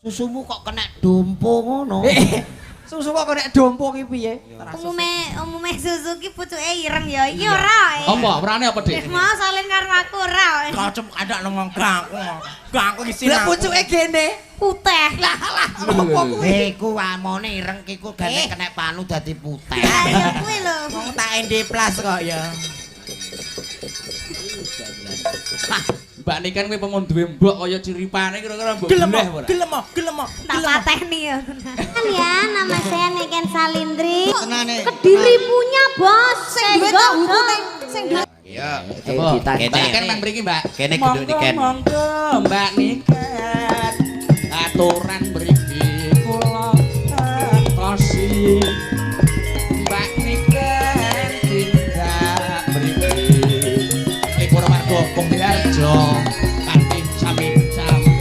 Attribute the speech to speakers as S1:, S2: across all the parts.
S1: Susumu kok kena dompo ngono.
S2: Susu kok kena dompo ki piye?
S3: Umume susu ki pucuke ireng ya iki ora.
S4: Apa? Werane apa, Dik?
S3: Mau salin karo aku ora.
S1: Kocem ada nang gangku. Gangku isi.
S2: Lah pucuke gene.
S3: Putih.
S2: Lah apa kuwi?
S1: Iku amone ireng kiku gane kena panu dadi putih.
S3: Ayo kuwi lho.
S1: Wong tak ND plus kok ya.
S4: Mbak Niken kuwi pengen duwe mbok kaya ciripane kira-kira mbok
S1: Gelem
S4: boleh ora?
S1: gelem.
S3: Tak pateni ya. Ya, nama saya Niken Salindri.
S1: Tenane.
S3: Kediri punya bos. Sing duwe sing duwe.
S1: Iya.
S4: Apa?
S1: Kene
S4: Niken nang mriki, Mbak.
S1: Kene kudu Niken.
S4: Monggo, Mbak Niken. Aturan mriki kula kasih. Mbak Niken tindak mriki. Purwomargo Pungdiharjo kanthi sami-sami.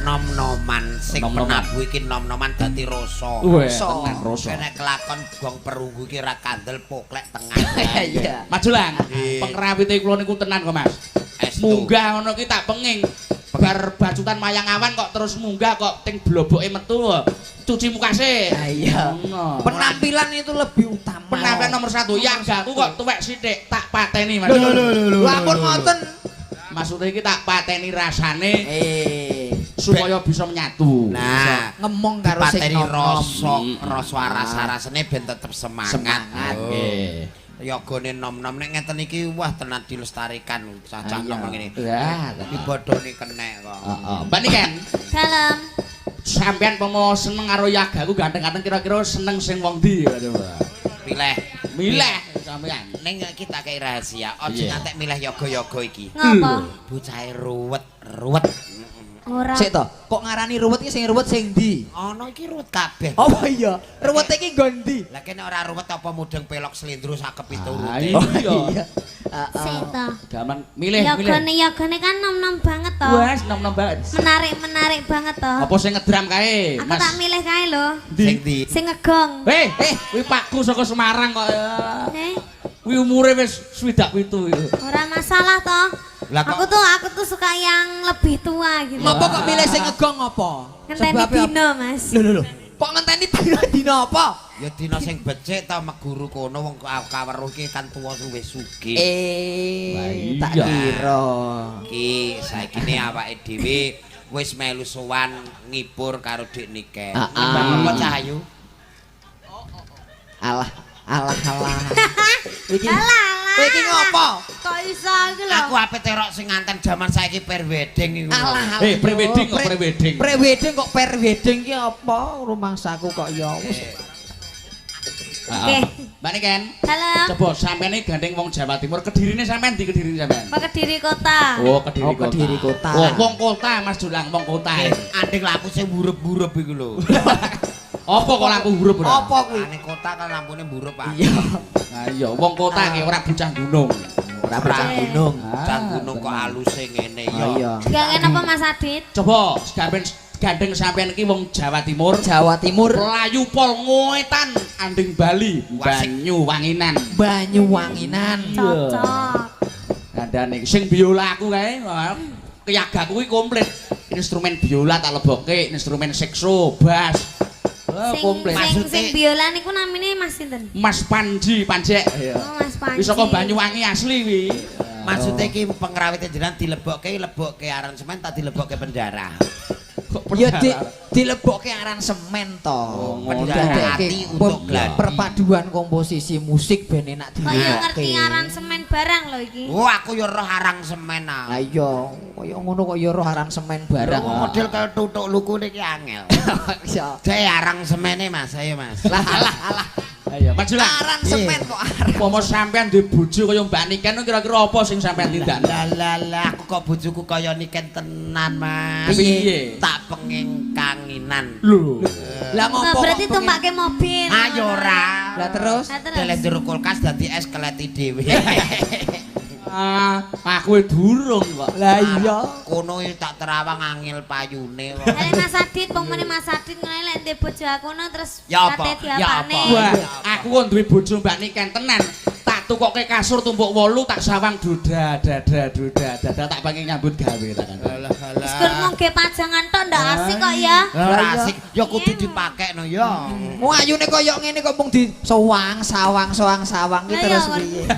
S1: Nom-noman sing
S4: Nom-noman.
S1: penabuh iki nom-noman dadi rasa.
S4: Weh, tenan rasa.
S1: Kene kelakon gong perunggu iki ra kandel poklek tengah.
S2: Iya.
S4: Maju lang.
S1: Nggih.
S4: Pengrawite kula niku tenan kok, Mas.
S1: Estu.
S4: Munggah ngono ki tak penging. Bar bacutan mayang awan kok terus munggah kok ting bloboke metu. Cuci muka sih.
S2: Iya.
S4: Ngono.
S2: Penampilan itu lebih utama.
S4: Penampilan nomor 1. Yagaku kok tuwek sithik tak pateni, Mas.
S2: Lampun ngoten.
S4: Maksudnya iki tak pateni rasane supaya bisa menyatu.
S1: Nah,
S2: Ngomong karo sing
S1: pateni
S2: nom-nom.
S1: rasa rasa-rasane ben tetep semangat.
S4: Semangat.
S1: Oh.
S4: Nggih.
S1: Yogane nom-nom nek ngeten iki wah tenan dilestarikan cacah
S4: Iya.
S1: nom ngene.
S4: Ya,
S1: Iki bodhone kenek kok.
S4: heeh. Mbak Niken,
S3: Dalam.
S4: sampean pomo seneng karo yagaku ganteng-ganteng kira-kira seneng sing wong ndi? Waduh.
S1: Pilih.
S4: Milih sampean.
S1: Ning kita kei rahasia, aja
S4: Iya.
S1: ngantek milih yoga-yoga iki.
S3: Ngopo?
S1: Bocahe ruwet.
S3: Ora.
S2: Sik to, kok ngarani ruwet iki sing ruwet sing ndi?
S1: Ana iki ruwet kabeh.
S2: Apa iya? Ruwet iki nggo ndi?
S1: Lah kene ora ruwet apa mudeng pelok slendro sakep itu
S4: Ah,
S1: rute.
S4: iya.
S3: Sik to.
S4: Gaman milih.
S3: Yogane kan nom-nom banget to.
S4: Wes nom-nom banget.
S3: Menarik banget to.
S4: Apa sing ngedram kae,
S3: Aku
S4: Mas?
S3: tak milih kae lho.
S1: Sing ndi?
S3: Sing ngegong.
S4: Kuwi pakku saka Semarang kok.
S3: Eh,
S4: Kuwi umure wis 27 iki.
S3: ora masalah toh.
S1: Lah kok-
S3: Aku tuh suka yang lebih tua gitu.
S2: Ngopo kok milih sing ngegong apa?
S3: Ngenteni
S2: Sebab apa?
S3: dino, Mas.
S2: Lho. Kok ngenteni dina apa?
S1: Ya dina sing becik ta meguru kono wong kaweruh iki kan tuwa suwe sugih.
S2: Tak
S4: Iya.
S2: kira.
S1: Iki saiki ne awake dhewe wis melu sowan ngibur karo Dik Niken.
S2: Ah, ah.
S1: Nimbang apa Cahayu?
S2: Alah. Iki
S3: Alah.
S2: iki ngopo?
S3: Kok iso iki lho?
S1: Aku ape terok sing nganten jaman saiki prewedding iku.
S2: Alah.
S4: Prewedding kok prewedding.
S2: Prewedding kok prewedding ki apa? Rumangsaku kok ya wis.
S4: Heeh. Mbak Niken,
S3: Halo.
S4: coba sampean iki gandeng wong Jawa Timur, Kedirine sampean di Kediri sampean.
S3: Pak Kediri Kota.
S4: Oh, Kediri
S2: Oh,
S4: Kota.
S2: Kediri Kota.
S4: Oh, wong kota Mas Julang, wong kota.
S1: Anding lapuse burup-burup iku lho.
S4: Apa kok lampu hurup ora?
S2: Apa kuwi?
S1: Ane kota kan lampune burup Pak.
S2: Iya.
S4: Nah iya, wong kota ki ora bocah gunung.
S2: Ora bocah gunung.
S1: Bocah gunung kok aluse ngene ya.
S2: Oh iya.
S3: Gak enak apa Mas Adit?
S4: Coba sampean gandeng sampean iki wong Jawa Timur.
S2: Jawa Timur,
S4: Melayu pol ngoetan anding Bali,
S1: Wasik.
S4: banyu wanginan.
S2: Banyuwanginan.
S3: Cocok.
S4: Kandhane sing biola aku kae, keyagaku kuwi komplit. Instrumen biola tak lebokke, instrumen sekso, bass. Komplit.
S3: Sing biola niku namine Mas sinten?
S4: Mas Panji, Panjek.
S3: Oh, Mas Panji.
S4: Wis saka Banyuwangi asli kuwi.
S1: Maksudnya iki pengrawite jenengan dilebokke aransemen tak dilebokke pendara.
S2: Ya dilebokke aransemen to.
S1: pendara hati untuk gladi.
S2: Perpaduan komposisi musik ben enak
S3: Kok ya ngerti aransemen barang lho iki.
S1: Oh, aku yo roh aransemen ah.
S2: Lah iya, kaya ngono kok ya roh aransemen barang.
S1: Model kaya tutuk luku niki angel.
S2: Iya.
S1: Dhewe aransemene Mas, ayo Mas.
S2: Alah.
S4: Ayo, maju lah.
S2: Aransemen kok aran.
S4: Umpama sampean duwe bojo kaya Mbak Niken kira-kira apa sing sampean tindak?
S1: Lah aku kok bojoku kaya Niken tenan Mas.
S4: Piye?
S1: Tak pengin kanginan.
S4: Lho.
S2: Lah
S3: Nah,
S2: ngopo?
S3: berarti tumpake mobil.
S1: Ayo ora.
S2: Lah terus?
S3: Nah, terus.
S1: Delek jero kulkas dadi es keleti dhewe.
S4: Aku durung kok.
S2: Lah iya.
S1: Kono iki tak terawang angel payune kok.
S3: Ale Mas Adit, wong meneh Mas Adit ngene lek ndek bojo aku no terus
S1: Ya apa?
S3: kate
S1: Ya
S3: diapane.
S1: apa?
S4: Wah, aku kok duwe bojo Mbak Niken tenan. Tak tukoke kasur tumpuk 8 tak sawang duda tak pengen nyambut gawe ta kan.
S3: Seger mongge pajangan tok ndak asik kok ya.
S1: Ora asik, ya kudu dipakekno ya.
S2: Wong ayune koyo ngene kok mung di sawang ki terus piye.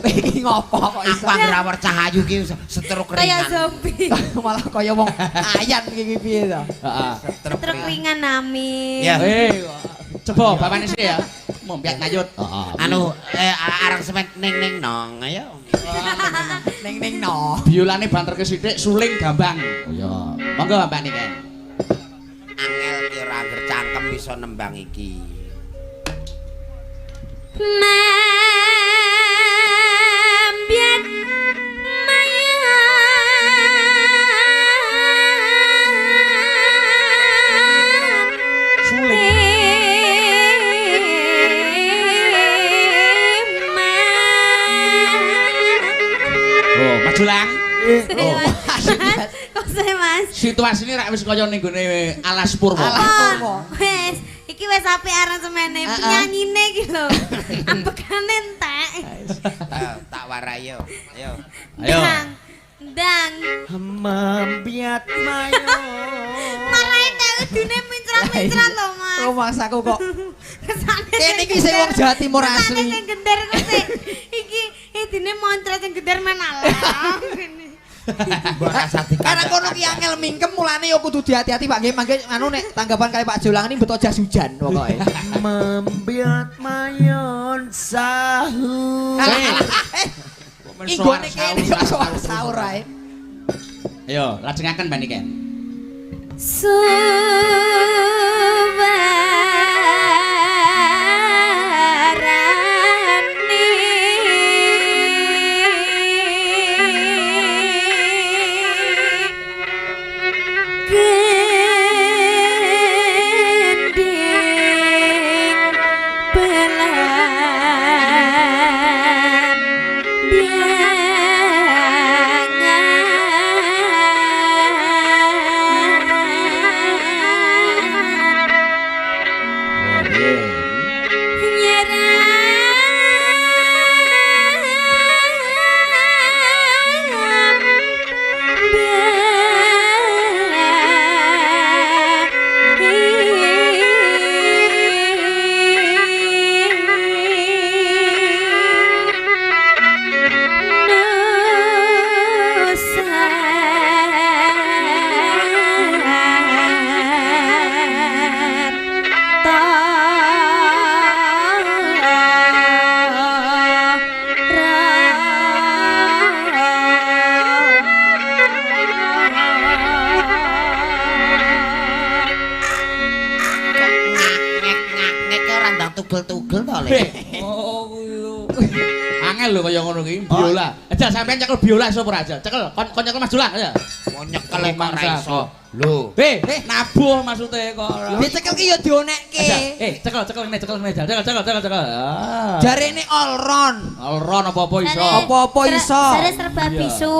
S2: Iki ngopo kok iso.
S1: Aku anggere awar cahayu ki setruk
S3: Kayak
S1: ringan.
S3: zombie.
S2: Malah koyo wong ayan iki piye to.
S4: Heeh.
S1: Setruk
S3: Truk ringan nami.
S1: Ya.
S4: Coba bapakne sih ya. Mompiat ngayut.
S1: Anu aransemen ning nong ayo.
S2: Ning no.
S4: Biolane banterke sithik suling gambang. Oh ya. Monggo Bapak niki.
S1: Angel ki ora anggere cangkem bisa nembang iki.
S3: Membiat
S4: Oh, maju lang. Oh,
S3: kok saya mas?
S4: situasine rak wis kaya ning gone Alas Purwo.
S3: Wes, iki wis apik aransemene, penyanyine iki lho. Ambekane entek.
S1: Tak warai yo. Ayo.
S4: Ayo.
S3: Ndang.
S1: Membiat mayo.
S3: Marai tek udune mincrat-mincrat lho, Mas.
S2: Oh mangsaku kok.
S3: Kesane.
S2: Kene iki sing wong Jawa Timur
S3: Kesane
S2: asli.
S3: sing gender ku sih. Iki idine moncrat sing gender men alah.
S2: Karena kono ki angel mingkem mulane yo kudu hati-hati Pak nggih mangke anu nek tanggapan kali Pak Jolang ini beto jas hujan pokoke.
S1: Membiat mayon sahur.
S2: Inggone kene yo soal sahur ae.
S4: Ayo, lajengaken Mbak Niken.
S1: tugel-tugel to Le.
S4: Oh, angel lho kaya ngono ki, biola. Aja sampean nyekel biola iso ora aja. Cekel, kon nyekel Mas Julang aja.
S1: Mau nyekel emang ra iso. Lho.
S4: Nabuh maksude kok.
S2: Dicekel ki yo dionekke.
S4: Cekel ngene, cekel. Ah.
S2: Jarene all round.
S4: Alron apa-apa iso.
S2: Apa-apa iso.
S3: Jare serba bisu.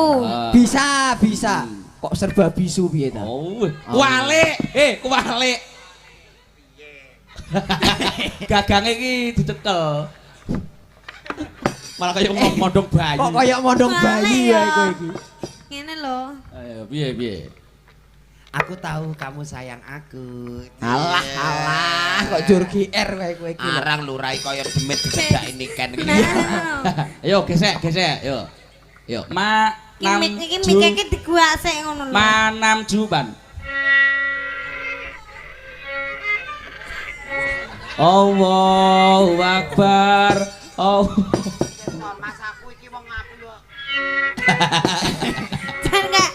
S2: Bisa. Kok serba bisu piye ta?
S4: Oh, kualik. Kualik. Gagange iki dicekel. Malah kaya mondong bayi.
S2: Kok kaya mondong bayi ya kowe iki.
S3: Ngene lho.
S4: Ayo, piye?
S1: Aku tahu kamu sayang aku.
S2: Alah, kok jur GR kowe iki.
S1: Arang lurai kaya demit dicedaki niken iki.
S4: Ayo gesek, yo. Yo,
S3: Iki mikeke diguak sik ngono lho.
S4: Manam Juban. Allahu Akbar. Oh.
S1: Mas aku iki wong aku yo.
S3: Jan gak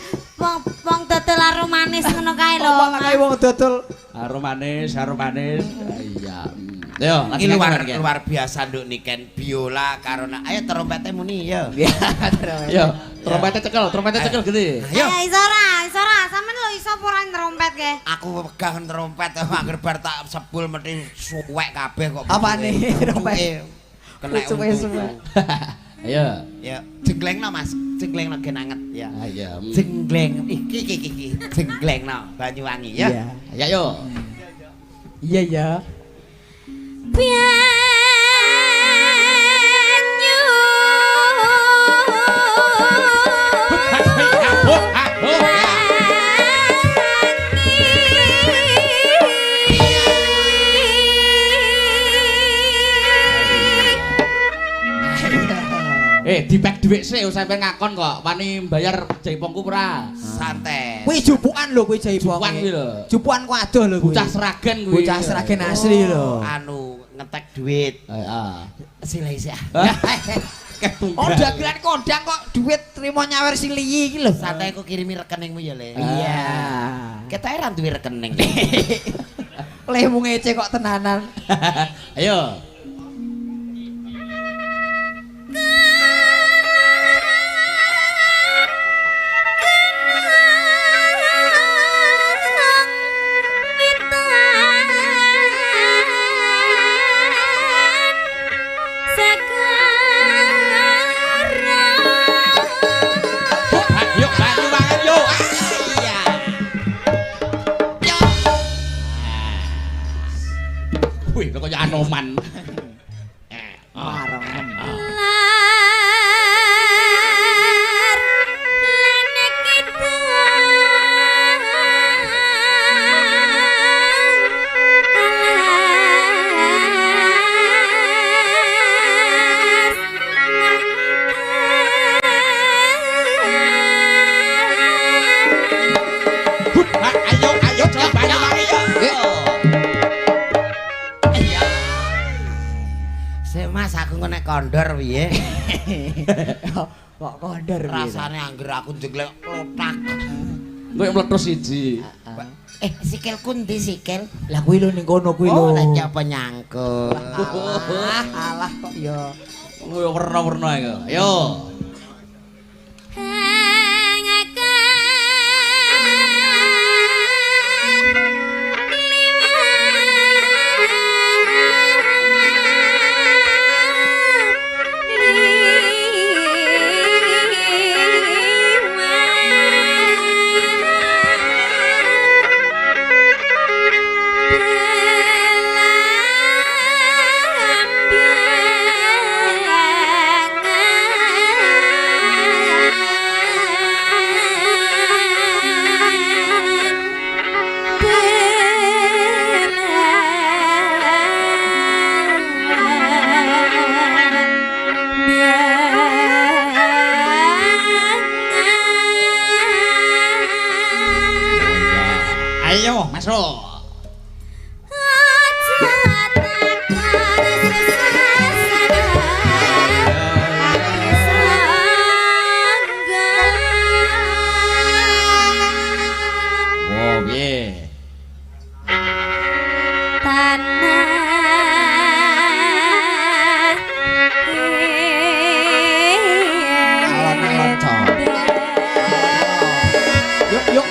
S3: wong dodol arum manis ngono kae lho.
S2: Apa kae wong dodol
S4: Harum manis. Iya. Yo,
S1: Iki luar biasa nduk niken biola karo ayo trompete muni yo.
S4: Yo, trompete cekel gede.
S3: Ayo iso ora, sampean lho iso apa ora trompet ke?
S1: Aku pegang trompet angger bar tak sebul mesti suwek kabeh kok.
S2: Apane trompet?
S1: Kena
S2: Suwe.
S4: Ayo.
S1: Ya, jenglengno Mas, jenglengno gen anget ya.
S4: Ayo.
S1: Jengleng iki jenglengno Banyuwangi ya.
S4: Ayo.
S2: Iya.
S3: Biyen
S4: dhuwit sik sampean ngakon kok wani mbayar jaipongku ora.
S1: Santai.
S2: Kuwi jupukan lho kuwi jaibong.
S4: Jupukan kuwi lho.
S2: Jupukan ku adoh lho kuwi.
S4: Bocah Sragen kuwi.
S2: Bocah Sragen asli lho.
S1: Anu ngetek duit.
S4: Heeh.
S1: Silai sih.
S2: Oh dagelan kondang kok duit trimo nyawer siliyi iki lho.
S1: Santai aku kirimi rekeningmu ya, Le.
S2: Iya.
S1: Kita heran duwe rekening.
S2: Lemu ngece kok tenanan.
S4: Ayo. Yuk, bantu banget yuk. Iya. Wih, kok kaya Anoman.
S2: Marang.
S4: Ayo, coba bantu banget yuk.
S1: Mas aku nek kondor piye?
S2: Kok kondor piye?
S1: Rasane angger aku jeglek lotak.
S4: Kowe mletus siji.
S1: Sikilku ndi sikil?
S2: Lah kuwi lho ning kono kuwi
S1: Oh,
S2: lho.
S1: lah nyapa nyangkut.
S2: Alah kok ya.
S4: Kowe werna-werna iku. Ayo. Ayo, masuk. Oh, piye?
S2: Alon-alon cok. Yuk yuk.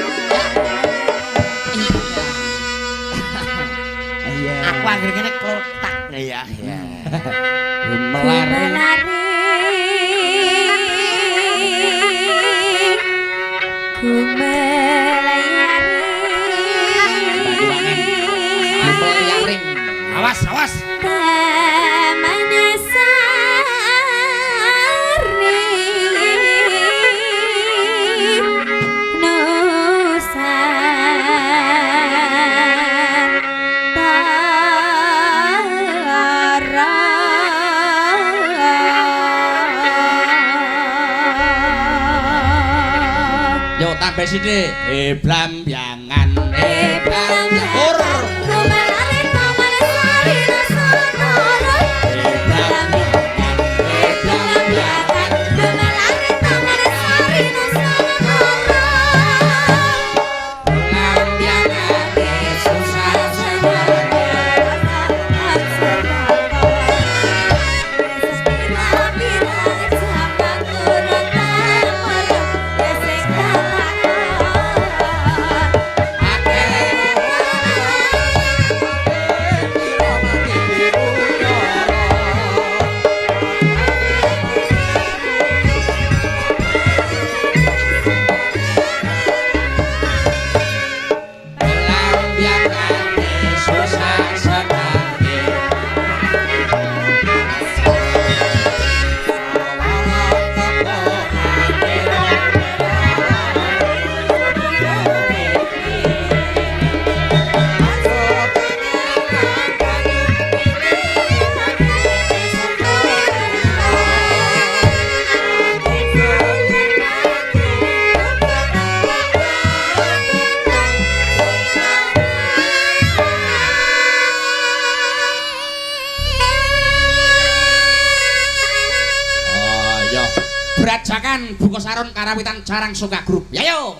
S2: Iya.
S1: Aku angger kene klotak ya. Ya.
S4: Melari. Awas, awas. Yuk tambah sini. Blambiangan. Blambiangan. Keraton Bukosaron Karawitan Jarang Soga Grup. Yayo.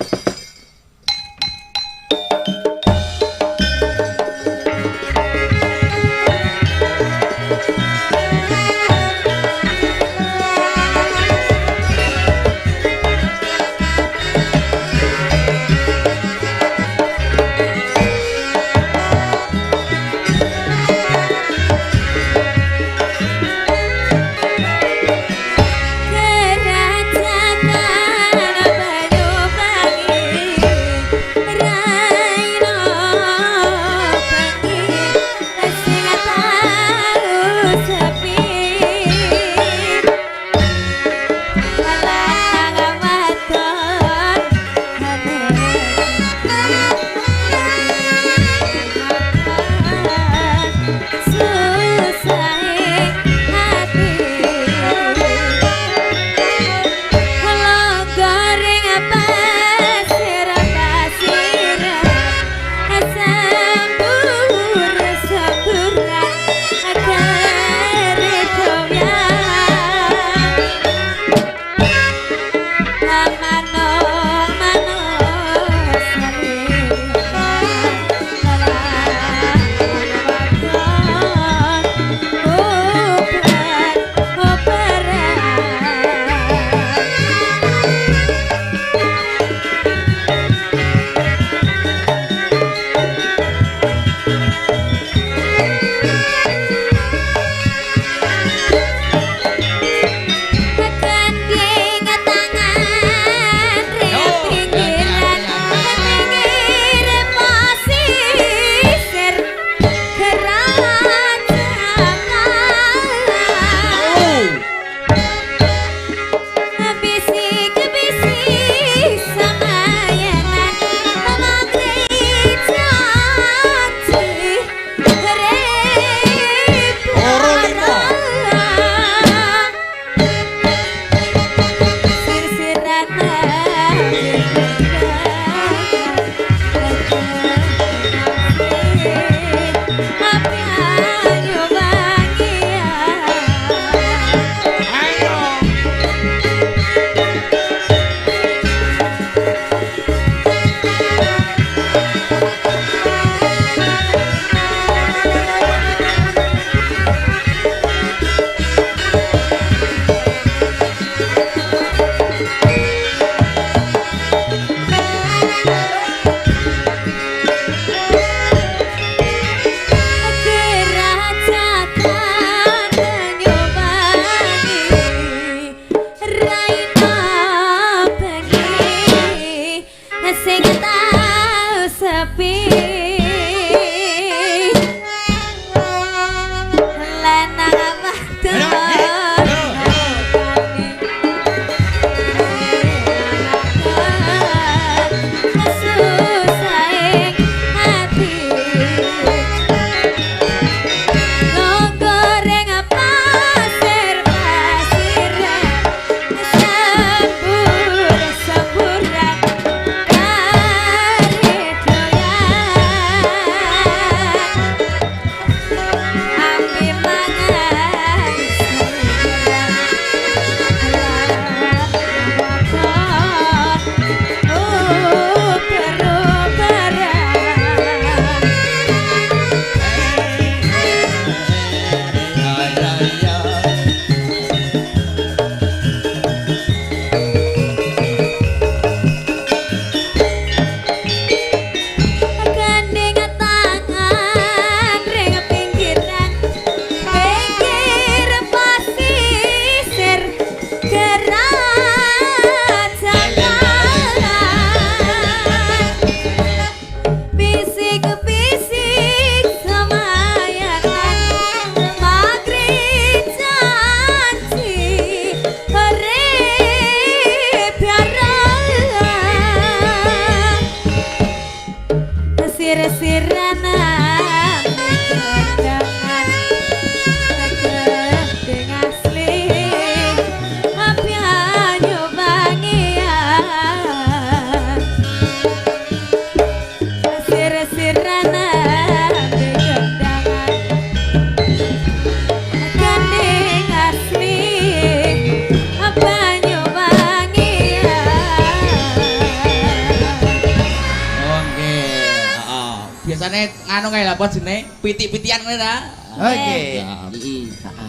S4: biasane nganu kae lha apa jenenge? Pitik-pitian ngene ta.
S2: Oke.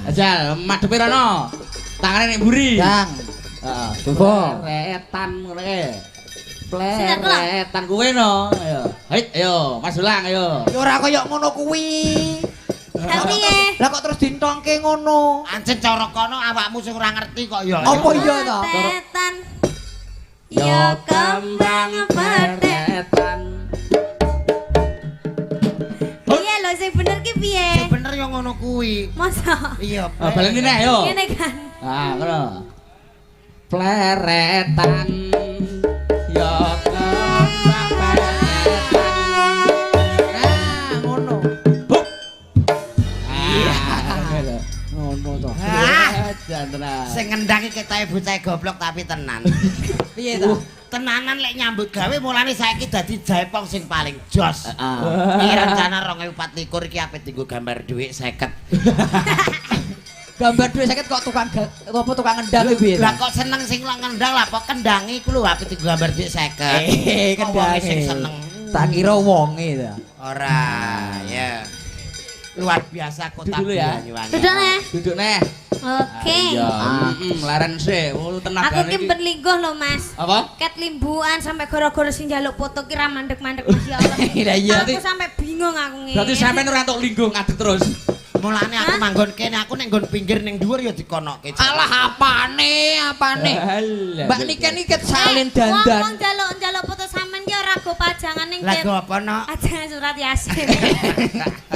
S4: Ajal madhepe rono. Tangane ning mburi.
S2: Yang.
S4: Heeh.
S2: Coba.
S4: Pleretan ngono kae.
S3: Sinak lho.
S4: Pleretan kuwe no. Ayo. Hait, ayo, Mas Ulang ayo.
S2: Ya ora kaya ngono kuwi.
S3: Tapi ya.
S2: Lah kok terus dintongke ngono?
S1: Ancen cara kono awakmu sing ora ngerti kok ya.
S2: Apa iya ta?
S3: Petetan. Yo kembang petetan. Iya lho sing bener ki piye?
S1: Sing bener ya ngono kuwi.
S3: Masa?
S1: Iya.
S4: Baleni nek ayo.
S3: Ngene kan.
S4: Ah, ngono. Pleretan. Yo kembang pleretan.
S2: Nah, ngono.
S4: Ngono to.
S1: Ah.
S4: Jandra.
S1: Sing ngendang iki ketoke bocah goblok tapi tenan.
S2: Piye ta?
S1: Tenanan lek nyambut gawe mulane saiki dadi jaepong sing paling jos.
S4: Heeh.
S1: Iki rencana 2024 iki ape dienggo gambar dhuwit 50.
S2: Gambar duwe 50 kok tukang apa tukang ngendang iki piye?
S1: Lah kok seneng sing lak ngendang lah kok kendangi iku lho ape dienggo gambar dhuwit 50.
S2: Kok
S1: Wonge
S2: kendang
S1: sing seneng.
S2: Tak kira wonge ta.
S1: Ora, ya. Luar biasa kota
S4: Duduk dulu ya.
S1: Banyuwangi.
S3: Duduk neh.
S4: Duduk neh.
S3: Oke.
S4: Iya, laren sih. Oh, tenaga
S3: Aku ki ben lingguh lho, Mas.
S4: Apa?
S3: Ket limbuan sampai gara-gara sing njaluk foto ki ra mandek-mandek Mas ya Allah.
S2: Lah iya.
S3: Aku sampai bingung aku ngene.
S4: Berarti sampean ora entuk lingguh ngadeg terus.
S1: Mulane aku manggon kene, aku nek nggon pinggir ning dhuwur ya dikonokke.
S2: Alah apane?
S4: Alah.
S2: Mbak Niken iki ket salin dandan.
S3: Wong njaluk foto sampean ki ora go pajangan ning
S1: Lagu apa no?
S3: Aja surat Yasin.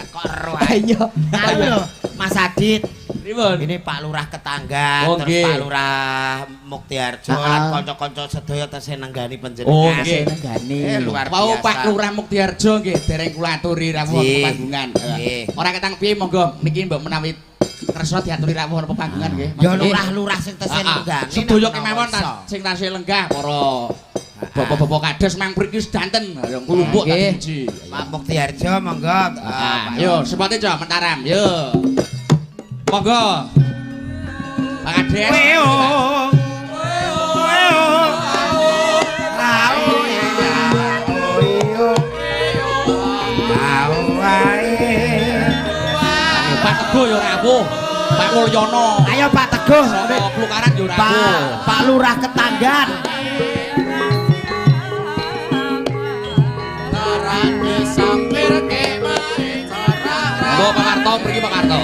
S1: Kok ero ae.
S2: Ayo.
S1: Anu lho, Mas Adit.
S4: Pripun?
S1: Ini Pak Lurah Ketanggan,
S4: Oh,
S1: terus
S4: nggih.
S1: Pak Lurah Muktiarjo, lan kanca-kanca sedaya tesih nenggani
S4: Oh,
S1: panjenengan.
S4: nggih.
S2: Nenggani.
S1: Luar
S4: Wau
S1: biasa.
S4: Pak Lurah Muktiarjo nggih dereng kula aturi rawuh
S1: Nggih.
S4: pepanggungan.
S1: Nggih.
S4: Ora ketang piye monggo niki mbok menawi kersa diaturi rawuh pepanggungan nggih.
S1: Ya lurah-lurah sing tesih nenggani.
S4: Sedaya kemawon sing tasih lenggah para bapak-bapak kades mang mriki sedanten nglumpuk
S2: Nggih.
S4: tadi.
S1: Pak Muktiarjo monggo.
S4: Yo sepote Jo Mataram yo. Monggo. Pak Kades. Pak Teguh yo rawuh. Pak Mulyono.
S1: Ayo Pak Teguh.
S4: Saka Plukaran yo rawuh.
S1: Pak Lurah Ketanggan.
S4: Mbok Pak Karto mriki Pak Karto.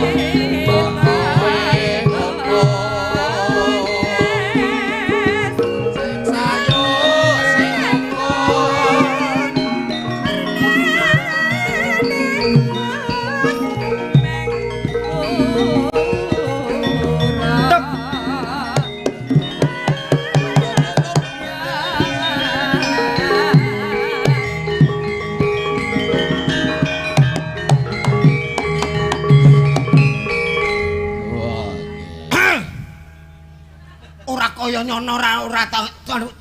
S1: Ora kaya nyono ora tau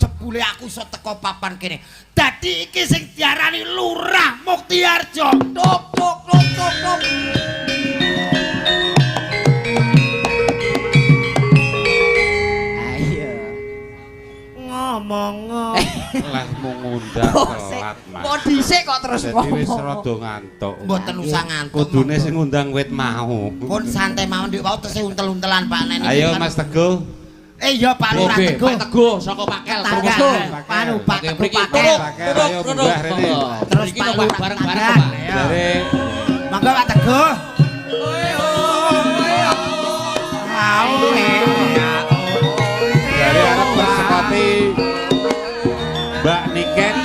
S1: jebule aku iso teko papan kene. Dadi iki sing diarani Lurah Muktiarjo.
S2: Tok tok tok tok tok. Ayo.
S1: Ngomong.
S5: Lah mau ngundang telat, Mas.
S2: Kok dhisik kok terus
S5: Jadi wis
S2: ngomong.
S5: rada ngantuk.
S1: Mboten usah ngantuk.
S5: Kudune sing ngundang wit mau.
S1: Pun santai mawon ndik wau tesih untel-untelan Pak Nen.
S5: Ayo Mas Teguh.
S1: Iya Pak Lurah
S4: Oke,
S1: Teguh.
S4: Pak Teguh saka Pakel.
S1: Tangga.
S4: Teguh.
S1: Panu Pak
S4: Oke,
S1: Teguh
S4: mriki
S1: Pakel.
S4: turuk,
S5: Pakel,
S4: turuk,
S5: ayo
S4: turuk.
S5: munggah rene.
S1: Terus
S4: Iki
S1: Pak
S4: numpak
S1: Lurah
S4: bareng-bareng
S1: Tangga.
S4: Pak.
S5: Dari
S1: Monggo Pak Teguh.
S5: dari arep bersepati Mbak Niken.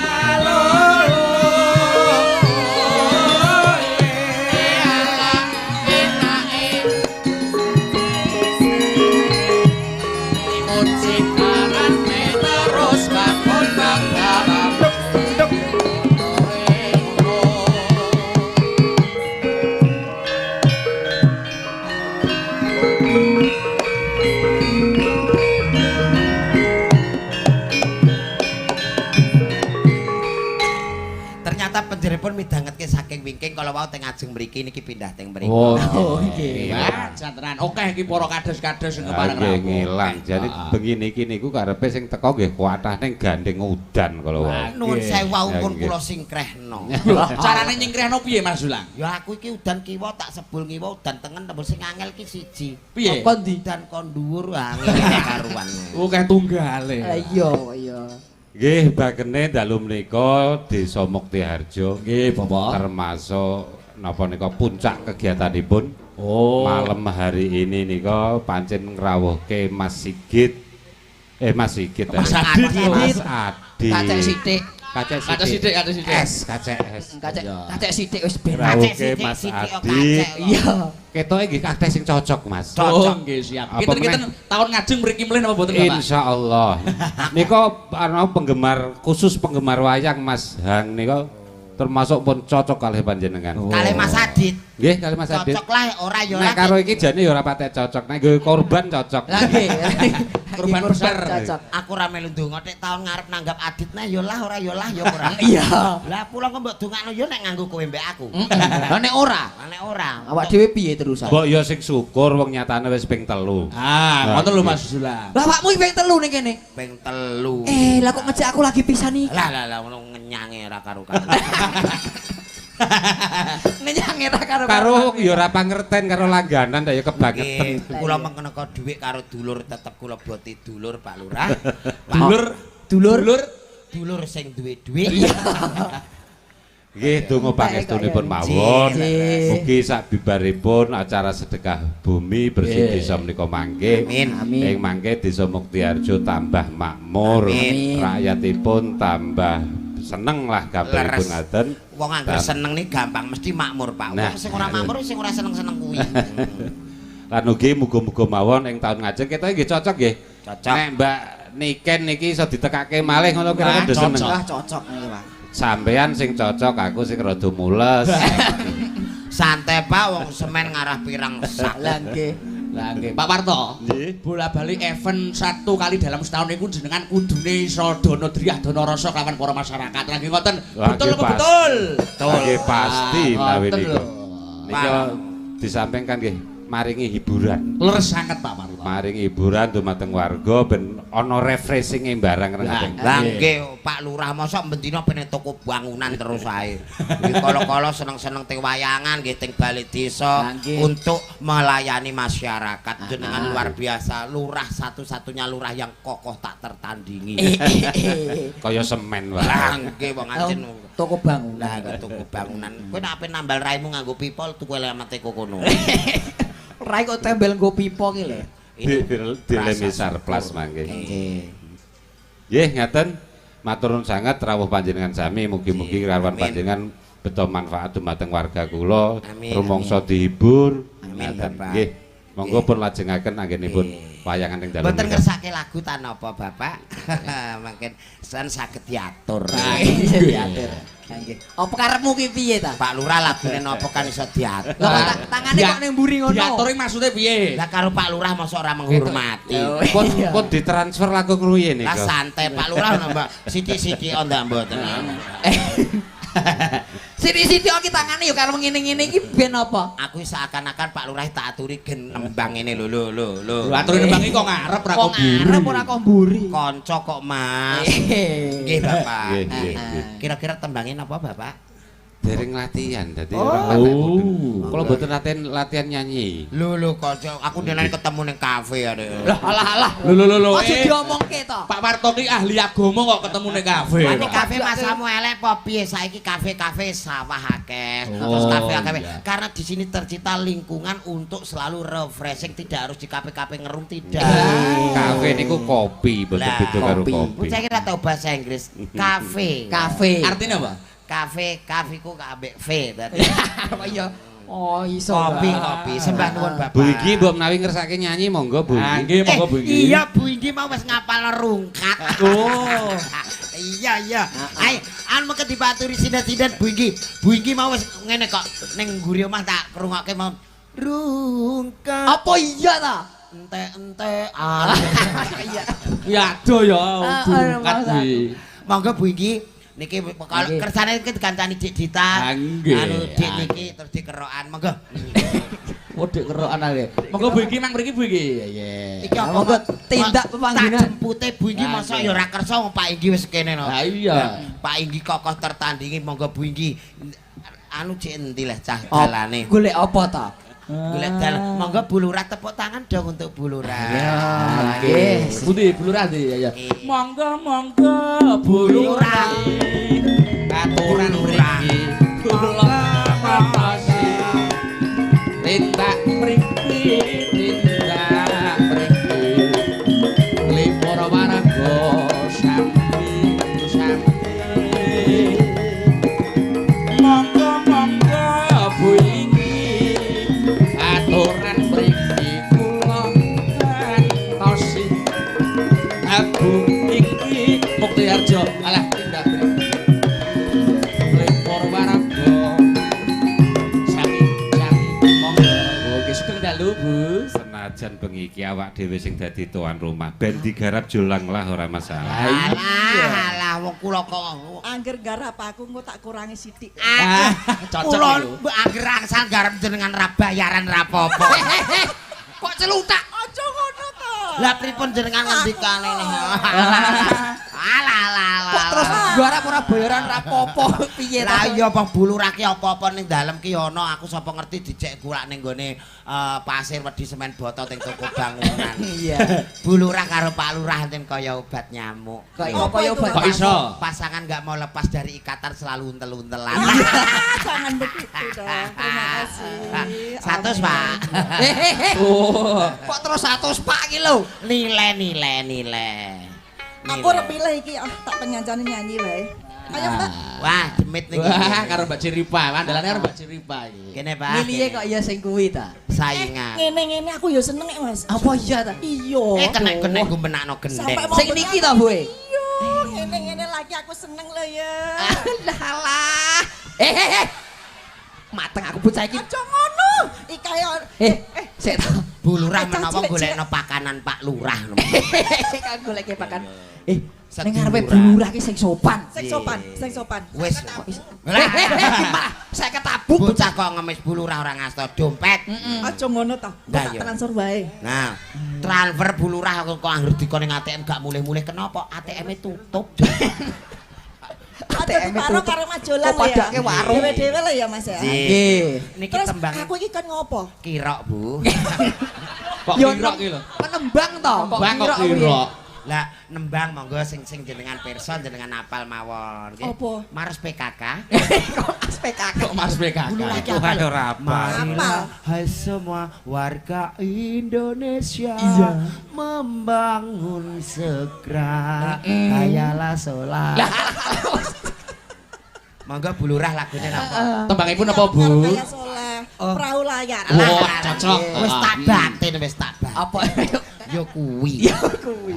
S1: Ternyata penjeripun midhangetke saking wingking kala wau teng ajeng mriki niki pindah teng mriki.
S4: Oh,
S2: nggih.
S4: Wah, jantenan akeh iki para kades-kades sing kepareng
S5: Nggih
S4: rawuh.
S5: ngilang. Jadi bengi niki niku karepe sing teko nggih kuwathah ning gandeng udan kala wau.
S1: Nuwun sewu pun
S5: Nggih.
S1: kula singkrehno.
S4: Carane nyingkrehno piye Mas Sulang?
S1: Ya aku iki udan kiwa tak sebul ngiwa udan tengen tembul sing angel ki siji.
S4: Piye?
S2: Apa ndi?
S1: Udan kon dhuwur angel karuan.
S4: Akeh tunggale.
S2: Iya.
S5: Nggih, bakene dalu menika Desa Muktiharjo
S4: Nggih, Bapak.
S5: termasuk napa nika puncak kegiatanipun.
S4: Oh.
S5: Malam hari ini nika pancen ngrawuhke Mas Sigit. Mas Sigit.
S4: Mas Adit.
S5: Mas Adit.
S2: Kacek sithik.
S5: Kacek
S4: Kacek sithik, kacek sithik.
S5: S.
S2: Kacek sithik wis ben.
S5: Rawuhke Mas Adit.
S2: Iya.
S5: Ketoke nggih kathah sing cocok, Mas.
S4: Oh, nggih siap.
S5: Apa
S4: Kita tahun ngajeng mriki mlih napa mboten, Bapak?
S5: Insyaallah. Nika ana penggemar khusus penggemar wayang Mas Hang nika termasuk pun cocok kalih panjenengan.
S1: Kalih Mas Adit.
S5: Nggih, kalih Mas Adit.
S1: Cocok lah ora ya
S5: Nek karo iki jane ya ora patek cocok. Nek nggo korban cocok.
S2: Lah nggih.
S4: Korban besar.
S2: Cocok.
S1: Aku ora melu ndonga nek taun ngarep nanggap Adit nah ya lah ora ya lah ya ora.
S2: Iya.
S1: Lah pulang kok mbok dongakno ya nek nganggo kowe mbek aku.
S2: Lah nek ora,
S1: Nek ora.
S2: awak dhewe piye terusan?
S5: Mbok ya sing syukur wong nyatane wis ping 3.
S4: Ah, ngoten lho Mas Sulang.
S2: Lah awakmu iki ping 3 ning kene.
S1: Ping 3.
S2: Lah kok ngejak aku lagi pisan iki?
S1: Lah ngono ngenyange ora karo-karo.
S2: Nyenyange ra karo.
S5: Karo ya ora pangerten karo langganan ya
S1: Nggih,
S5: kebangetan.
S1: kula mengkeneko dhuwit karo dulur tetep kula boti dulur Pak Lurah. Dulur sing duwe dhuwit.
S5: Nggih, donga pangestunipun mawon.
S2: Nggih.
S5: Mugi sabibaripun acara sedekah bumi bersih desa menika mangke.
S1: Amin.
S5: Ing mangke Desa Muktiharjo tambah makmur,
S1: Amin.
S5: rakyatipun tambah seneng lah gambaripun
S1: Leres.
S5: ngaten.
S1: Wong anggere seneng nih gampang mesti makmur, Pak.
S5: Nah.
S1: Wong sing ora makmur sing ora seneng-seneng kuwi.
S5: Lan ugi muga-muga mawon ing taun ngajeng kita nggih cocok nggih.
S1: Cocok.
S5: Nek Mbak Niken niki iso ditekake malih ngono kira-kira
S4: Nah,
S5: seneng.
S2: Lah cocok iki, Pak.
S5: Sampean sing cocok, aku sing rada mules.
S1: Santai Pak, wong semen ngarah pirang sak.
S2: Lah nggih.
S4: Lah nggih, Pak Warto.
S5: Nggih.
S4: Bola-bali event 1 kali dalam setahun niku jenengan kudune iso dono driyah dono rasa kelawan para masyarakat. Lah nggih ngoten.
S5: Wah,
S4: Betul
S5: nggih,
S4: apa
S5: pas.
S4: betul?
S5: Nggih pasti
S4: Ah,
S5: menawi
S4: ngoten
S5: niku.
S4: lho.
S5: Nika disampaikan nggih maringi hiburan.
S4: Leres sanget Pak Warto.
S5: Maringi hiburan dumateng warga ben ana refreshing barang ngaten.
S1: Lah nggih Pak Lurah mosok bendina pengen toko bangunan terus ae. Nggih kala-kala seneng-seneng teng wayangan nggih teng balai desa
S2: Lah, nggih.
S1: untuk melayani masyarakat dengan luar biasa. Lurah satu-satunya lurah yang kokoh tak tertandingi.
S5: Kaya semen wae.
S1: Lah nggih wong ancen.
S2: Toko bangunan.
S1: Lah toko bangunan. Kowe nek ape nambal raimu nganggo pipol tuku elemate kono.
S2: Rai kok tembel nggo pipo ki lho.
S5: Dilemi surplus mangke.
S2: Nggih.
S5: Nggih ngaten. Matur nuwun sanget rawuh panjenengan sami mugi-mugi kelawan
S1: Amin.
S5: panjenengan beto manfaat dumateng warga kula,
S1: Amin.
S5: rumangsa dihibur.
S1: Amin,
S5: Ngaten.
S1: Bapak.
S5: Nggih. Monggo pun lajengaken anggenipun wayangan ing dalem.
S1: Mboten
S5: menika.
S1: ngersake lagu ta napa Bapak? Mungkin sen saged diatur.
S2: Iya diatur. Nggih. Apa karepmu ki piye ta?
S1: Pak Lurah lagune napa kan iso diatur.
S2: Lah kok tangane kok ning mburi ngono.
S4: Diatur iki maksudnya piye?
S1: Lah karo Pak Lurah mosok ora menghormati.
S5: Pun pun ditransfer lagu kruye
S1: Lah
S5: nika.
S1: santai Pak Lurah Mbak. Sithik-sithik ndak mboten.
S2: Siti-siti iki tangane ya karo ngene-ngene iki ben apa?
S1: Aku seakan-akan Pak Lurah tak aturi gen nembang ngene lho.
S4: Lho aturi nembang iki kok ngarep ra kok
S2: Kok ngarep ora kok mburi.
S1: Kanca kok Mas. Nggih
S2: Nggih,
S1: Bapak.
S5: Nggih, nggih, nggih.
S1: Kira-kira tembangin apa Bapak?
S5: Dereng latihan dadi
S1: Oh.
S5: ora patek mudeng. Kula mboten latihan nyanyi.
S1: Lho kanca, aku dene ketemu ning kafe ya. Dek.
S2: Lah alah.
S4: Lho.
S2: Aja diomongke to.
S4: Pak Warto ki ahli agama kok ketemu ning kafe.
S1: Ini kafe masamu elek apa piye? Saiki kafe-kafe sawah akeh. Terus
S4: Oh,
S1: kafe akeh.
S4: iya.
S1: Karena di sini tercipta lingkungan untuk selalu refreshing, tidak harus di kafe-kafe ngerung tidak.
S5: Kafe niku kopi, boten
S1: Lah,
S5: beda karo
S2: kopi.
S5: kopi.
S1: Saya kira tahu bahasa Inggris. Kafe.
S2: Kafe.
S4: Artinya apa?
S1: Kafe ku kabeh V berarti.
S2: Apa iya? Oh iso.
S1: Kopi. Sembah nuwun Bapak.
S5: Bu Igi mbok menawi ngersake nyanyi monggo Bu
S4: Ah,
S5: Igi.
S4: nggih monggo Bu Igi.
S1: Iya Bu Igi mau wis ngapal rungkat.
S4: Oh.
S1: Iya. Ayo, anu mengke dipaturi sinten-sinten Bu Igi. Bu Igi mau wis ngene kok ning ngguri omah tak krungokke mau rungkat.
S2: Apa iya ta?
S1: Ente-entean.
S2: Iya.
S4: Ya ado ya
S2: Ah,
S4: durungkat
S2: masa.
S4: kuwi.
S1: Monggo Bu Igi Niki kalau kersane iki dikancani Dik Dita.
S4: Nggih.
S1: Anu Dik niki terus dikerokan monggo.
S4: Waduh kerokan ae. Monggo Bu iki mang mriki Bu iki.
S1: Iki apa
S2: Monggo tindak pepanggilan.
S1: Tak jempute Bu Inggi masa ya ora kersa Pak Inggi wis kene no.
S4: Ha iya.
S1: Pak Inggi kokoh tertandingi monggo Bu Inggi. Anu cek endi lah cah dalane.
S2: Golek apa ta?
S1: Golek dalan. Monggo Bu Lurah tepuk tangan dong untuk Bu Lurah.
S2: Nggih.
S4: Budi Bu Lurah ya. Monggo Bu Lurah. Aturan mriki kula makasi. Tindak mriki Lipur waraga sampi monggo Bu Inggi aturan mriki kula kantosi Bu Inggi Muktiharjo alah tindak mriki Lipur waraga sampi monggo oke sugeng dalu Bu.
S5: Senajan bengi iki awak dhewe sing dadi tuan rumah, ben digarap julang lah ora masalah.
S1: Alah wong kula kok
S6: Angger garap aku engko tak kurangi sithik.
S4: Cocok
S1: kula
S4: lho.
S1: angger angsal garap jenengan ra bayaran ra apa-apa. Kok celutak?
S6: Aja ngono to.
S1: Lah pripun jenengan ngendikane nih? Alah.
S2: Kok terus garap ora bayaran ra apa-apa piye ta?
S1: Lah iya Bang Bulurah ki apa-apa ning dalem ki ana aku sapa ngerti dicek gulak ning gone pasir wedi semen boto teng toko bangunan.
S2: Iya.
S1: Bulurah karo Pak Lurah enten kaya obat nyamuk.
S2: Kok kaya obat.
S4: Kok iso?
S1: Pasangan nggak mau lepas dari ikatan selalu untel-untelan.
S6: Jangan begitu dong. Terima kasih.
S1: 100 Pak.
S4: Oh.
S2: Kok terus 100 Pak iki lho.
S1: Nilai.
S6: Aku arep pilih iki tak penyancane nyanyi wae. Ayo Mbak.
S1: Wah, demit niki.
S4: Wah, karo Mbak Ciripa, andalane karo Mbak Ciripa iki.
S1: Kene Pak.
S2: Milihe kok ya sing kuwi ta.
S1: saingan.
S6: Ngene-ngene aku ya seneng Mas.
S2: Apa iya ta?
S6: Iya.
S1: Kenek-kenek gue benakno gendeng.
S6: Sampai mau
S2: Sing niki ta, Bu?
S6: Iya, ngene-ngene lagi aku seneng lho ya.
S2: Alah. Mateng aku bocah iki.
S6: Aja ngono. Iki kaya
S2: Sik ta.
S1: Bu Lurah
S6: Bocah
S1: menawa
S6: cilik-cilik.
S1: golekno pakanan Pak Lurah.
S2: Kan goleke pakan. Ning
S1: Sedulur.
S2: ngarepe Bu Lurah ki sing sopan.
S6: sing sopan.
S1: Wis.
S2: Malah saya ketabuk
S1: Bocah kok ngemis Bu Lurah ora ngasta dompet.
S6: Aja ngono ta.
S1: Lah,
S6: Tak
S1: iya.
S6: transfer wae.
S1: Nah, transfer Bu Lurah kok angger dikon ning ATM gak mulih-mulih kenapa? ATM-e tutup.
S6: Ada karo karo majolan
S2: Kok padake warung.
S6: Dewe-dewe lho ya Mas ya.
S2: Nggih.
S1: Niki
S6: Terus
S1: tembang
S6: aku iki kan ngopo?
S1: kirok, Bu.
S4: Kok
S2: Yo
S4: kira ki lho.
S2: penembang to.
S4: Bang kok
S2: kuwi?
S4: kira.
S1: Lah nembang monggo sing jenengan pirsa jenengan apal mawon nggih.
S6: Apa?
S1: Mars PKK.
S2: Kok PKK.
S4: Kok Mas BKK.
S1: Bulu lagi
S5: Tuhan
S1: apal.
S5: ora apa.
S1: Marilah hai semua warga Indonesia membangun segera. Hayalah sholat. Monggo Bu Lurah lagunya napa?
S4: Tembangipun apa, Bu?
S6: Karo kaya soleh. Perahu layar.
S4: Wah, cocok.
S1: Wis tak batin wis tak batin.
S2: Apa?
S1: Yo kuwi.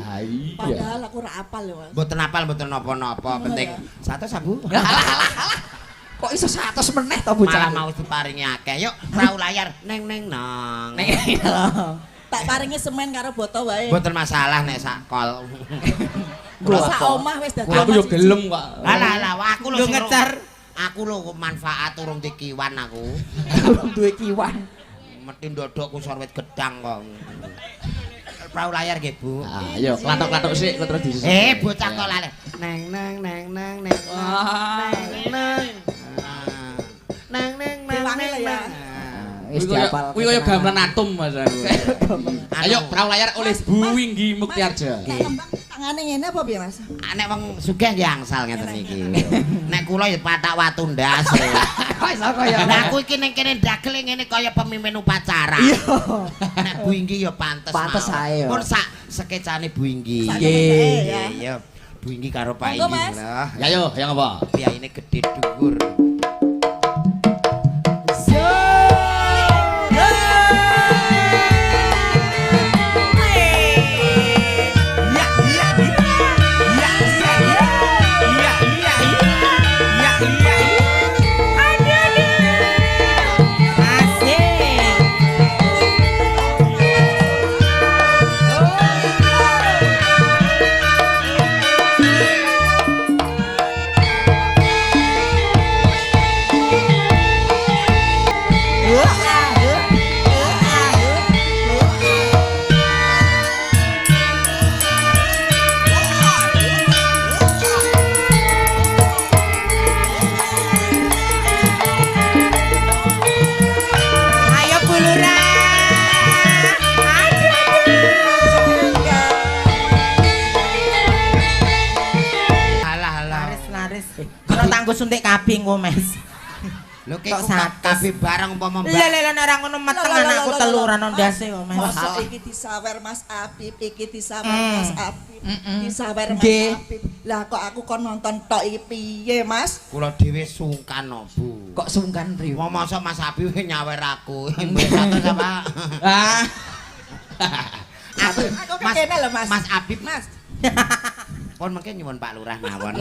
S4: Ah, iya.
S6: Padahal aku ora apal lho Mas.
S1: Mboten apal mboten napa-napa, penting satu sabu.
S2: Kok iso 100 meneh to bocah?
S1: Malah mau diparingi akeh. Yuk perahu layar neng nang.
S6: Tak paringi semen karo boto wae.
S1: Mboten masalah nek sak kol.
S6: Kula sak omah wis dadi.
S4: Aku yo gelem kok.
S1: Alah aku lho
S2: Lu
S1: sing
S2: ngecer.
S1: Aku lho manfaat urung dikiwan aku.
S2: Duwe kiwan.
S1: Mesti ndodok kusor wit gedang kok. Perahu layar nggih, Bu.
S4: Ayo, klathok-klathok sik kok terus di.
S1: Bocah kok lali. Neng.
S6: Diwangi lah ya.
S2: Wis diapal.
S4: Kuwi kaya gamelan atom Mas aku. Ayo perahu layar oleh Bu Winggi Muktiharjo.
S6: Tangane ngene apa piye Mas?
S1: Nek wong sugih nggih angsal ngeten iki. Nek kula ya patak watu ndas.
S2: Kok iso kaya.
S1: Lah aku iki ning kene dagel ngene kaya pemimpin upacara.
S2: Iya.
S1: Nek Bu Inggi ya pantes.
S2: Pantes
S1: mau.
S2: ae, yo.
S1: Pun sak skecane Bu Inggi.
S2: Nggih.
S1: Iya. Bu Inggi karo Pak
S6: Monggo,
S1: Inggi
S6: Mas.
S1: lah.
S4: Ya yo, yang apa?
S1: Piyaine gede dhuwur.
S7: suntik kabeh engko Mas.
S1: Lho
S7: Kok
S1: kok
S7: satu?
S1: kabeh barang umpama
S7: Lah lah ora ngono meteng anakku telu ora ono ndase kok Mas.
S6: Masa iki disawer Mas Apip, iki disawer Mas Apip, disawer Mas
S2: Nggih.
S6: Apip. Lah kok aku kon nonton tok iki piye Mas?
S1: kula dhewe sungkan no, Bu.
S2: Kok sungkan Rio?
S1: Wong masa Mas Abi nyawer aku. Mbek sama.
S4: Ah.
S1: Aku
S6: Aku kene lho Mas.
S1: Mas Abib
S6: Mas.
S1: pon mengke nyuwun Pak Lurah mawon.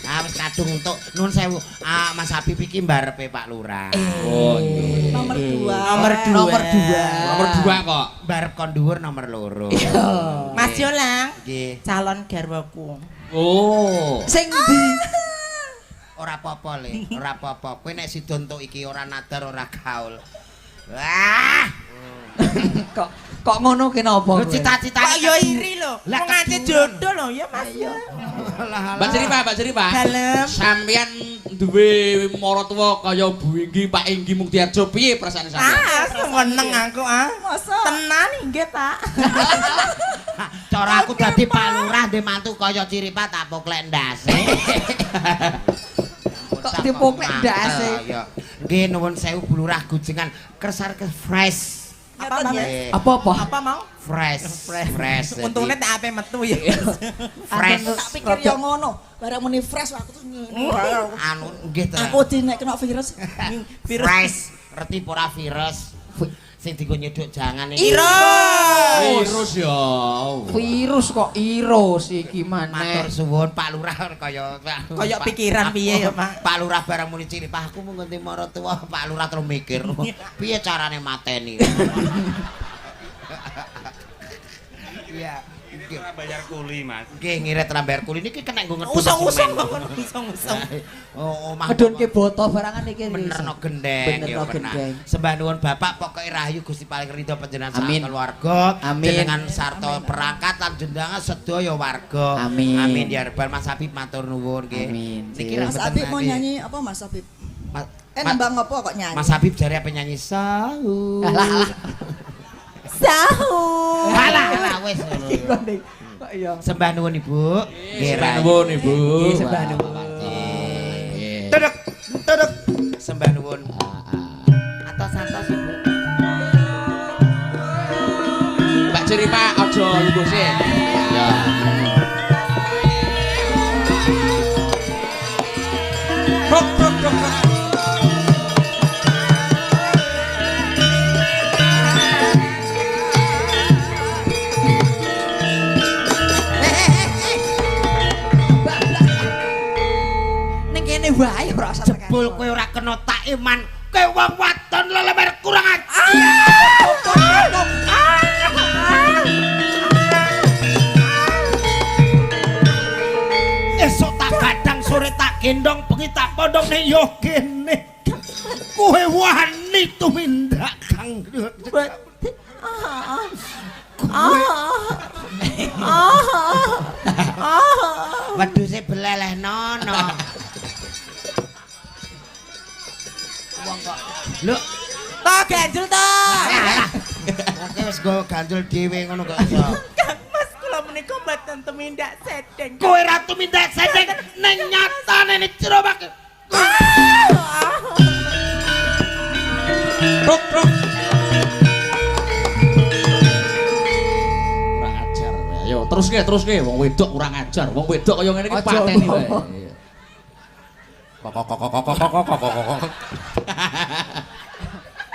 S1: Ah wis kadung entuk nuwun sewu. Ah Mas Habib iki mbarepe Pak Lurah.
S4: Oh, nggih.
S6: Nomor 2.
S2: Nomor 2.
S4: Nomor 2 kok.
S1: Mbarep kon dhuwur nomor 2.
S7: Mas Yolang,
S1: Nggih.
S7: calon garwaku.
S4: Oh.
S2: Sing ndi?
S1: Ora apa-apa le, ora apa-apa. Kowe nek sida entuk iki ora nadar ora gaul. Wah.
S2: Kok ngono ki napa?
S1: Lho cita-citane
S7: Kok yo iri lho.
S1: Lah,
S7: Wong ate jodoh lho ya Mas.
S4: Mbak Seripa.
S7: Dalem.
S4: Sampeyan duwe maratuwa kaya Bu Inggi, Pak Inggi Muktiarjo, piye perasaan sampeyan?
S7: Seneng aku
S6: Masa?
S7: Tenan nggih, Pak.
S1: Cara aku dadi Pak Lurah ndek mantu kaya ciripat tak poklek ndase.
S2: Kok dipoklek ndase?
S1: Ya. Nggih nuwun sewu Bu Lurah gujengan kersar ke fresh.
S6: Apa
S1: Nggih.
S2: Apa-apa?
S7: Apa mau?
S1: Fresh.
S7: Untungnya tak ape metu ya.
S1: fresh.
S6: Tak pikir yo ngono. Barang muni fresh aku terus
S1: Anu nggih to.
S6: aku dinek kena virus.
S1: Fresh. Ngerti ora virus? Sing digo nyeduk jangan iki.
S4: Virus ya.
S2: Virus kok irus iki maneh.
S1: Matur suwun Pak Lurah kaya
S7: Kaya pikiran piye ya, Pak?
S1: Pak Lurah barang muni ciripah aku mung nganti maratuwa Pak Lurah terus mikir piye carane mateni. Iya.
S5: Ora bayar kuli, Mas.
S1: Nggih ngirit rambayar kuli niki kena nggo ngedun.
S7: Usung-usung
S1: semen.
S7: kok usung-usung.
S1: Oh, omah.
S2: Ngedunke boto barangan iki.
S1: Benerno gendeng ya
S2: Benerno
S1: benar.
S2: gendeng.
S1: Sembah nuwun Bapak pokoke rahayu Gusti paling ridho panjenengan sak
S2: Amin.
S1: keluarga,
S2: Amin.
S1: jenengan sarta perangkat lan jenengan sedaya warga.
S2: Amin.
S1: Amin ya rabbal Mas Habib matur nuwun nggih.
S2: Amin.
S1: Niki
S2: Mas
S6: Mas
S1: mboten
S6: Apip mau
S1: nggih.
S6: nyanyi apa Mas Apip?
S1: Ma-
S6: Nembang apa kok nyanyi?
S1: Mas Habib jare apa nyanyi sahur.
S7: Sahur.
S1: Alah wis.
S2: Kok iya.
S1: Sembah nuwun Ibu. Nggih
S4: Sembah nuwun, Ibu.
S2: Nggih, sembah nuwun.
S4: Nggih.
S1: Tedek, tedek. Sembah nuwun. Atos-atos Ibu.
S4: Mbak Seripa aja lungguh sih. Ya. Brok.
S2: Ning kene wae ora usah tekan.
S1: Jebul kowe ora kena tak iman. Kowe wong wadon lelemer kurang ajar. Esok tak gadang sore tak gendong bengi tak pondong ning yo kene. Kowe wani tumindak Kang. Wedhuse beleleh nono. Wong kok. Lho,
S7: Toh ganjel toh.
S1: oke wis go ganjel dhewe ngono kok iso.
S7: Kang Mas kula menika mboten tumindak sedeng.
S1: Kowe ra tumindak sedeng ning nyatane ning jero wake.
S4: Brok. Kurang ajar. Ayo terus ke. Wong wedok kurang ajar. Wong wedok kaya ngene iki
S2: Aja
S4: pateni
S2: ngomong.
S4: wae.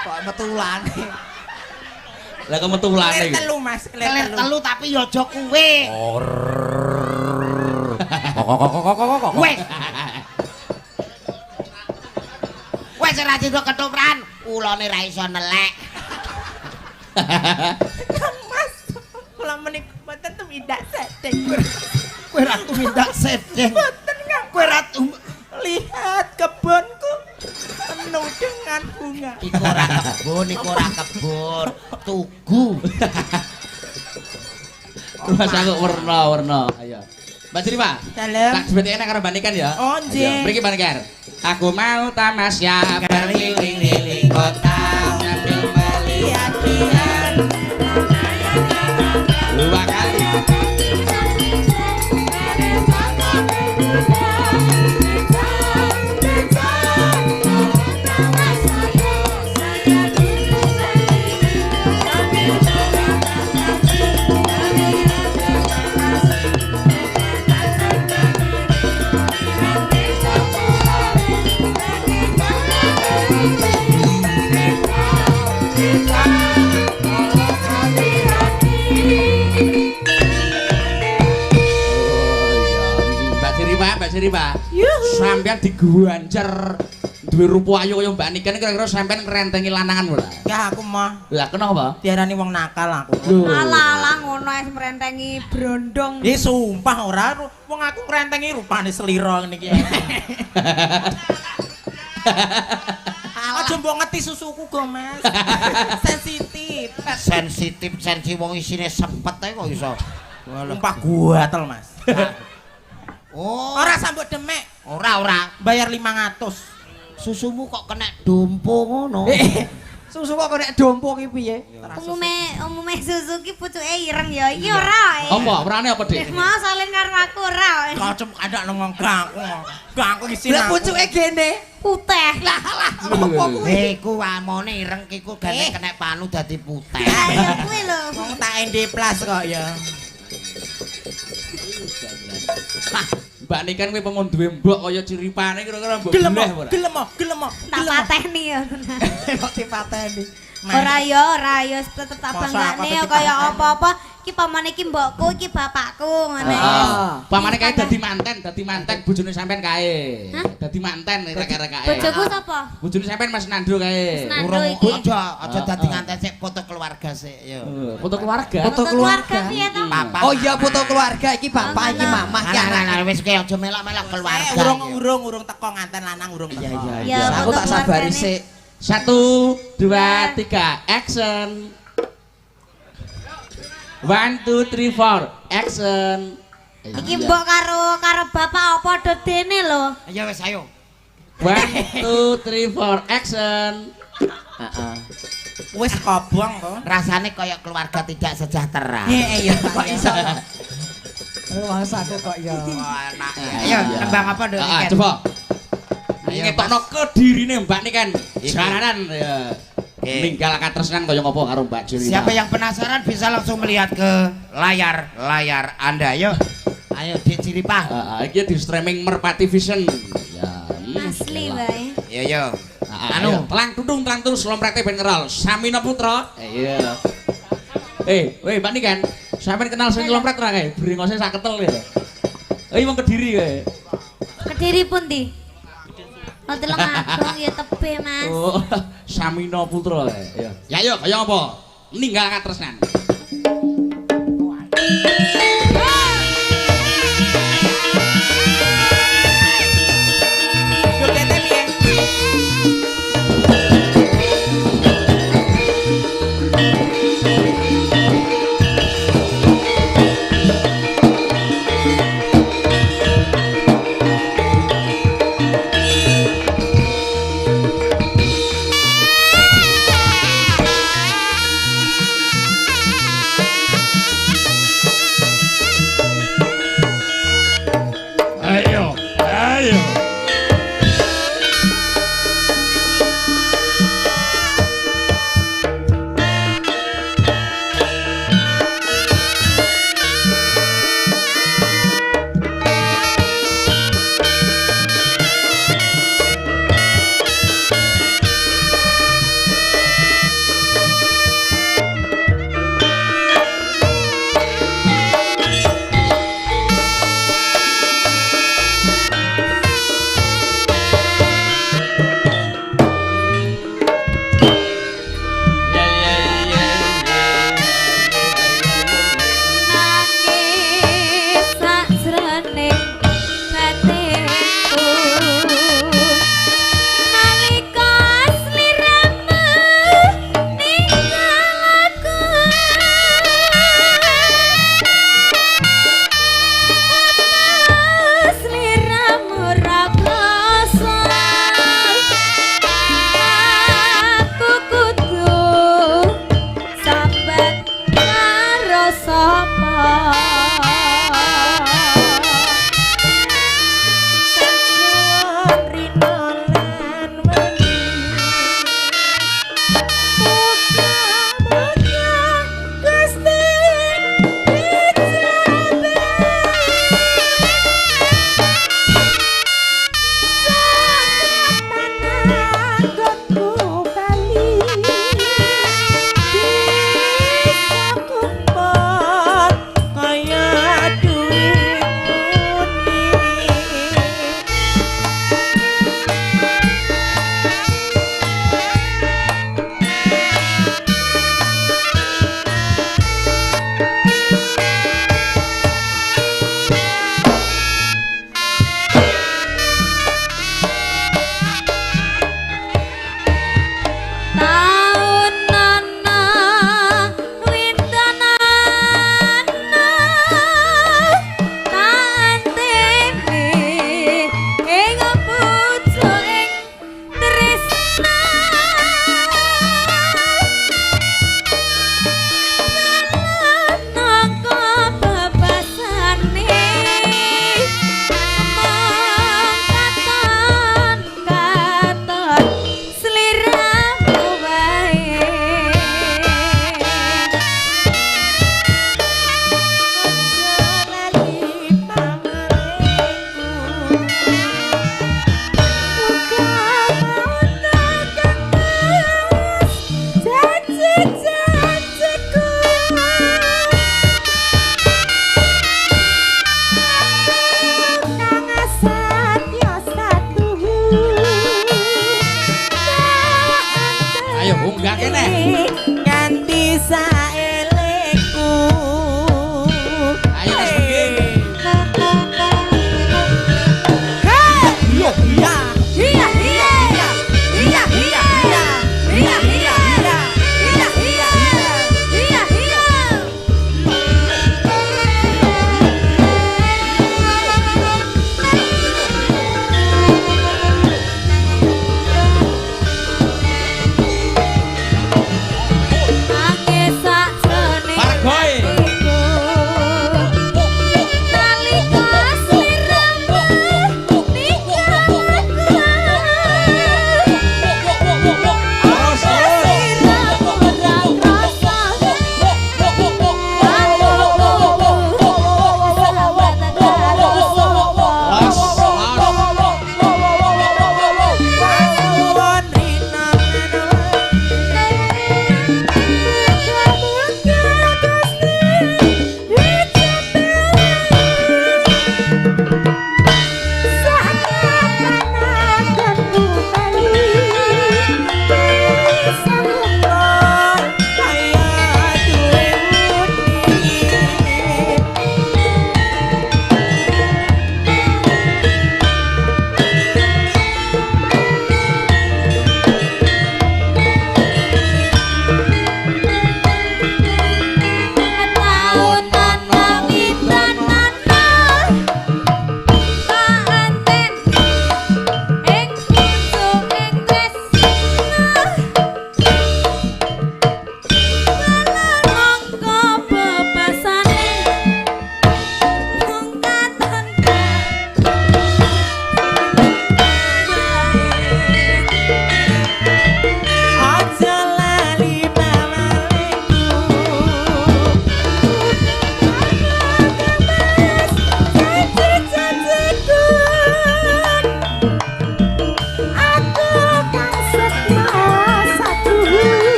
S2: Kok metulane.
S4: Lah kemetulane
S7: Kelir
S4: iki.
S7: telu Mas, kelir
S1: Kelir
S7: telu.
S1: telu tapi ya aja kowe. Wes. Wes ora dido ketopran, ulane ra iso nelek.
S7: Kang Mas, kula menika mboten tumindak sedeng.
S1: Kowe ra tumindak sedeng.
S7: Mboten Kang.
S1: Kowe ra
S7: Lihat kebunku penuh dengan bunga.
S1: iku ora kebon, tugu.
S4: Mas aku warna. Ayo. Mbak Seripa.
S7: Dalem.
S4: Tak sebetulnya enak karo banikan ya.
S7: Oh, nggih.
S4: Mriki banikan. Aku mau tamasya berkeliling-liling kota sambil melihat dua kali. sampean diguancer duwe rupa ayu kaya Mbak Niken kira-kira sampean ngrentengi lanangan ora?
S7: Ya aku mah
S4: Lah kenapa?
S7: diarani wong nakal aku.
S3: Alah ngono es merentengi brondong.
S7: Sumpah ora wong aku ngrentengi rupane selira ngene iki. Aja mbok ngeti susuku go, Mas. Sensitif.
S1: Sensi wong isine sepet ae kok iso.
S7: Sumpah guatel, Mas.
S1: Oh,
S7: Ora sambut demek,
S1: ora.
S7: bayar 500.
S1: Susumu kok kena dompo ngono.
S2: Susu kok nek dompo ki piye?
S3: Umume susu ki pucuke ireng ya. Iki ora.
S4: Apa? Werane apa, Dik?
S3: Mau salin karo aku ora.
S7: Kocem ada nang gangku. Gangku isi.
S2: Lah pucuke gene.
S3: Putih.
S2: Lah apa kuwi?
S1: Iku amone ireng kiku gane kena panu dadi putih.
S3: Ayo kuwi lho.
S7: Wong tak ND plus kok ya.
S4: Mbak Niken kuwi pengen duwe mbok kaya ciripane kira-kira mbok
S7: Gelem,
S4: boleh ora?
S7: gelem.
S3: Tak pateni ya.
S7: Kok dipateni.
S3: Ora ya tetep tak
S7: Masa
S3: banggane
S7: aku
S3: ya
S7: tetep
S3: kaya
S7: pateni.
S3: apa-apa iki pamane iki mbokku iki bapakku ngene.
S4: Pamane kae dadi manten bojone sampean kae.
S3: Hah?
S4: Dadi manten kira-kira kae.
S3: Bojoku sapa?
S4: Bojone sampean Mas Nando kae.
S3: Mas Nando.
S1: Urung
S3: iki.
S1: aja dadi nganten sik foto keluarga sik yo.
S4: Foto keluarga.
S2: Foto keluarga.
S3: piye to?
S1: Papa.
S2: Oh iya foto keluarga iki bapak iki mamah ki anak.
S1: Nah, wis kowe aja melak-melak keluarga.
S7: Urung teko nganten lanang urung teko.
S3: Ya,
S2: Aku tak
S3: foto
S2: sabari
S3: keluargane.
S2: sik.
S4: 1 2 3 action. 1 2 3 4 action.
S3: Iki mbok karo bapak apa do dene lho.
S1: Ya wis ayo.
S4: 1 2 3 4 action.
S7: Wis kobong to.
S1: Rasane kaya keluarga tidak sejahtera.
S7: Iya kok iso.
S2: Ruangsaku kok ya.
S1: Wah, enak. Ayo nembang apa Dok?
S4: Coba.
S1: Ayo,
S4: Ngetokno kedirine Mbak Niken.
S1: Iki.
S4: Jalanan ya.
S1: Oke.
S4: Ninggal katresnan kaya ngopo karo Mbak Jurita.
S1: Siapa yang penasaran bisa langsung melihat ke layar Anda. Yuk. Ayo Dik Ciripah.
S4: Iki di streaming Merpati Vision. Ya.
S3: Asli bae.
S1: Yo.
S4: Anu, telang tutung slomprete ben ngerol. Samina Putra. Iya. Weh, Mbak Niken. Sampeyan kenal sing lompret ora kae? Brengose sak ketel ya. Wong Kediri kae.
S3: Kediri pundi? Oh, Teleng Agung ya tebe, Mas.
S4: Oh, Samina Putra kae. Ya. Ya yo kaya apa? Ninggal katresnan.
S7: Jogete piye?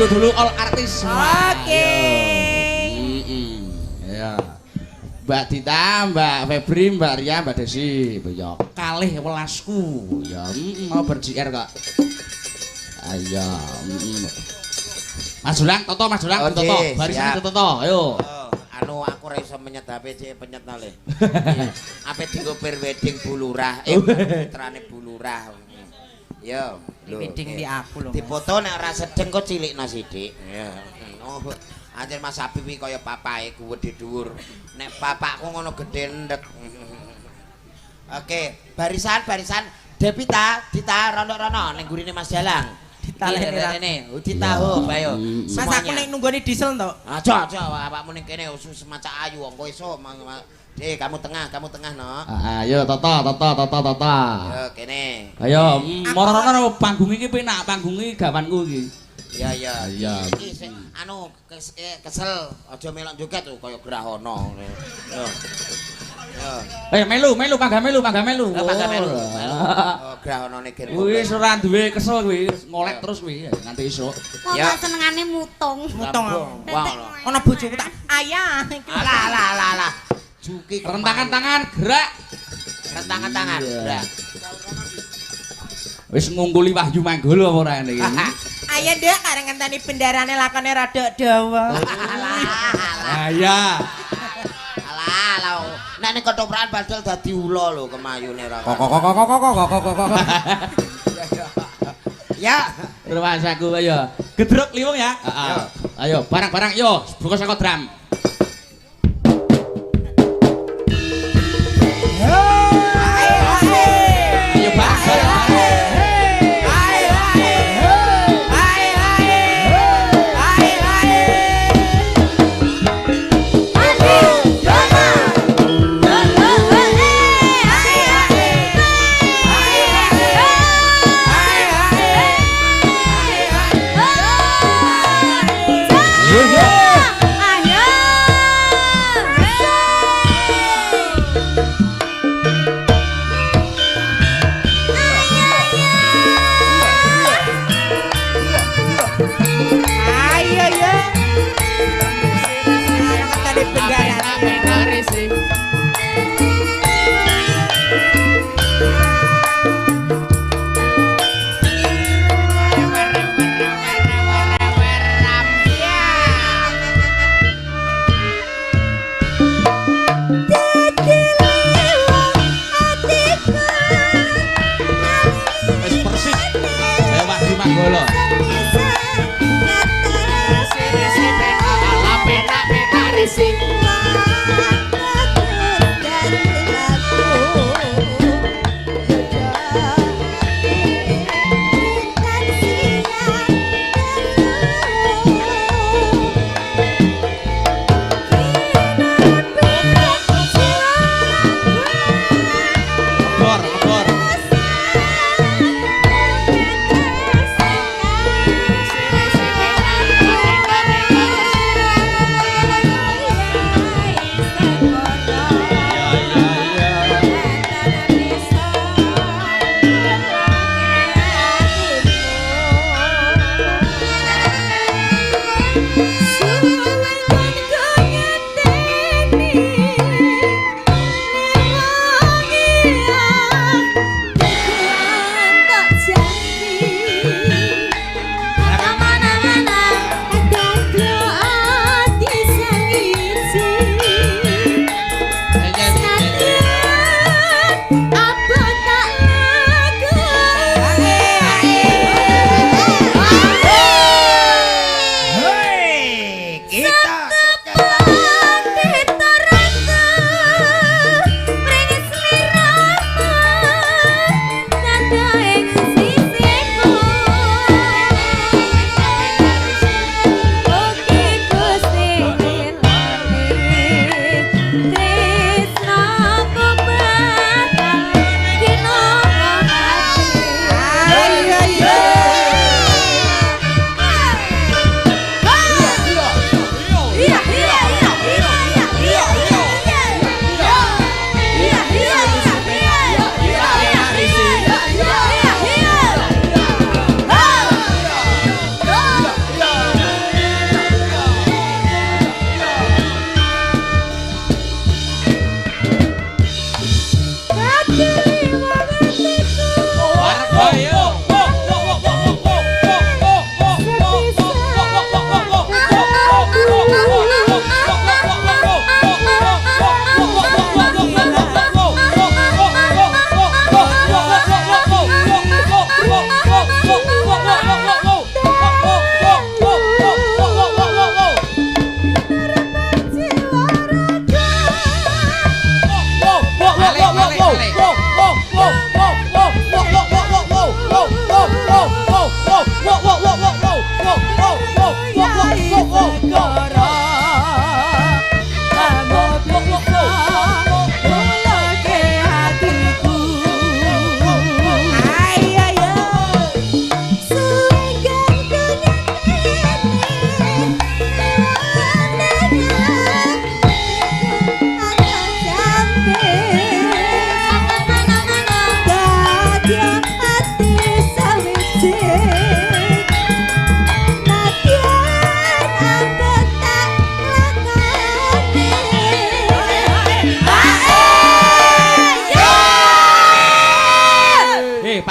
S4: Ayo dulu all artis.
S7: Oke.
S4: Ya. Mbak Dita, Mbak Febri, Mbak Ria, Mbak Desi, ya kalih welasku, ya mau ber-JR kok. Ayo. Mas Dulang, Toto, Mas Dulang, Toto, barisan Toto, ayo.
S1: Anu aku ora iso menyet HP penyet nale. Ape dienggo wedding bulurah, putrane bulurah. Yo,
S7: Wedding di aku lho.
S1: dipoto nek ora sedeng kok cilikna sithik. Ya. Oh, anjir Mas Habib iki kaya papae gedhe dhuwur. Nek bapakku ngono gedhe ndek. Oke, barisan Depita, Dita rono-rono ning gurine Mas Dalang. Ditalene. Dita ho, ayo.
S7: Mas aku nek nunggoni diesel to.
S1: Aja, awakmu ning kene usus semacak ayu engko iso. Kamu tengah no.
S4: Ayo Toto.
S1: Yo kene.
S4: Ayo, moro-rono panggung iki penak, panggung iki gawanku iki.
S1: Iya.
S4: Iya.
S1: Iki sing anu kesel aja melok joget kaya Grahana. Yo.
S4: Melu, panggah melu.
S1: Oh, Grahanane gen.
S4: Wis ora duwe kesel kuwi, ngolek terus kuwi nganti esuk.
S3: Wong gak senengane mutung.
S7: Mutung aku.
S1: Wah.
S7: Ono bojoku tak ayah.
S1: Alah. Juki
S4: Rentangan tangan, gerak.
S1: Rentangan tangan. Gerak.
S4: Wis ngungguli Wahyu Manggolo apa ora ngene iki?
S7: Ayah ndek kareng ngenteni bendarane lakone rada dawa.
S4: Ayah.
S1: Alah. Nek ning ketoprak badal dadi ula lho kemayune ra. Ya,
S4: Rumasaku ayo. Gedruk liwung ya. Ayo, barang-barang yo, buka saka drum. Ayo bareng.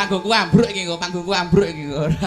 S4: panggungku ambruk iki, panggungku ambruk iki.